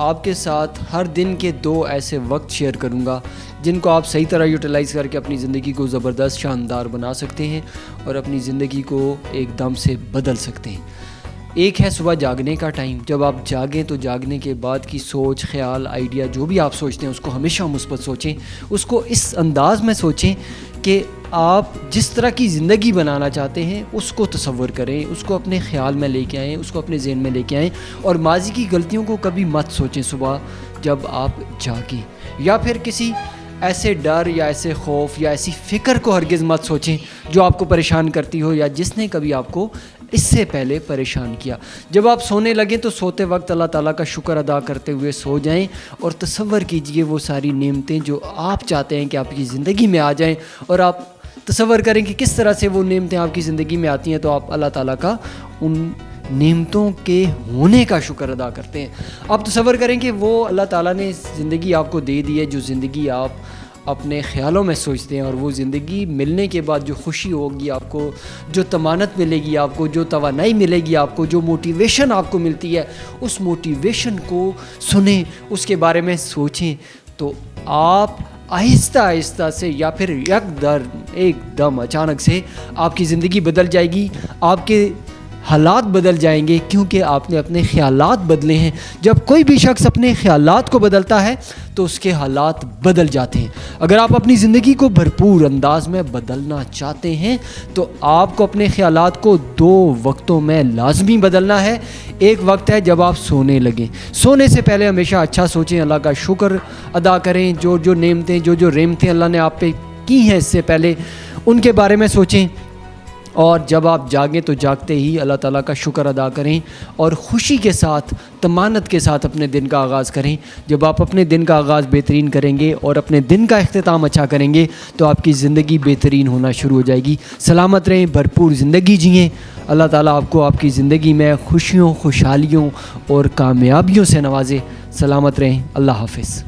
آپ کے ساتھ ہر دن کے 2 ایسے وقت شیئر کروں گا جن کو آپ صحیح طرح یوٹیلائز کر کے اپنی زندگی کو زبردست شاندار بنا سکتے ہیں اور اپنی زندگی کو ایک دم سے بدل سکتے ہیں۔ ایک ہے صبح جاگنے کا ٹائم، جب آپ جاگیں تو جاگنے کے بعد کی سوچ، خیال، آئیڈیا جو بھی آپ سوچتے ہیں اس کو ہمیشہ مثبت سوچیں، اس کو اس انداز میں سوچیں کہ آپ جس طرح کی زندگی بنانا چاہتے ہیں اس کو تصور کریں، اس کو اپنے خیال میں لے کے آئیں، اس کو اپنے ذہن میں لے کے آئیں، اور ماضی کی غلطیوں کو کبھی مت سوچیں صبح جب آپ جاگیں، یا پھر کسی ایسے ڈر یا ایسے خوف یا ایسی فکر کو ہرگز مت سوچیں جو آپ کو پریشان کرتی ہو یا جس نے کبھی آپ کو اس سے پہلے پریشان کیا۔ جب آپ سونے لگیں تو سوتے وقت اللہ تعالیٰ کا شکر ادا کرتے ہوئے سو جائیں اور تصور کیجئے وہ ساری نعمتیں جو آپ چاہتے ہیں کہ آپ کی زندگی میں آ جائیں، اور آپ تصور کریں کہ کس طرح سے وہ نعمتیں آپ کی زندگی میں آتی ہیں، تو آپ اللہ تعالیٰ کا ان نعمتوں کے ہونے کا شکر ادا کرتے ہیں۔ آپ تصور کریں کہ وہ اللہ تعالیٰ نے زندگی آپ کو دے دی ہے، جو زندگی آپ اپنے خیالوں میں سوچتے ہیں، اور وہ زندگی ملنے کے بعد جو خوشی ہوگی آپ کو، جو طمانت ملے گی آپ کو، جو توانائی ملے گی آپ کو، جو موٹیویشن آپ کو ملتی ہے، اس موٹیویشن کو سنیں، اس کے بارے میں سوچیں، تو آپ آہستہ آہستہ سے یا پھر ایک دم اچانک سے آپ کی زندگی بدل جائے گی، آپ کے حالات بدل جائیں گے، کیونکہ آپ نے اپنے خیالات بدلے ہیں۔ جب کوئی بھی شخص اپنے خیالات کو بدلتا ہے تو اس کے حالات بدل جاتے ہیں۔ اگر آپ اپنی زندگی کو بھرپور انداز میں بدلنا چاہتے ہیں تو آپ کو اپنے خیالات کو 2 وقتوں میں لازمی بدلنا ہے۔ ایک وقت ہے جب آپ سونے لگیں، سونے سے پہلے ہمیشہ اچھا سوچیں، اللہ کا شکر ادا کریں، جو نعمتیں جو رحمتیں اللہ نے آپ پہ کی ہیں اس سے پہلے ان کے بارے میں سوچیں، اور جب آپ جاگیں تو جاگتے ہی اللہ تعالیٰ کا شکر ادا کریں اور خوشی کے ساتھ، طمانت کے ساتھ اپنے دن کا آغاز کریں۔ جب آپ اپنے دن کا آغاز بہترین کریں گے اور اپنے دن کا اختتام اچھا کریں گے تو آپ کی زندگی بہترین ہونا شروع ہو جائے گی۔ سلامت رہیں، بھرپور زندگی جئیں۔ اللہ تعالیٰ آپ کو آپ کی زندگی میں خوشیوں، خوشحالیوں اور کامیابیوں سے نوازے۔ سلامت رہیں، اللہ حافظ۔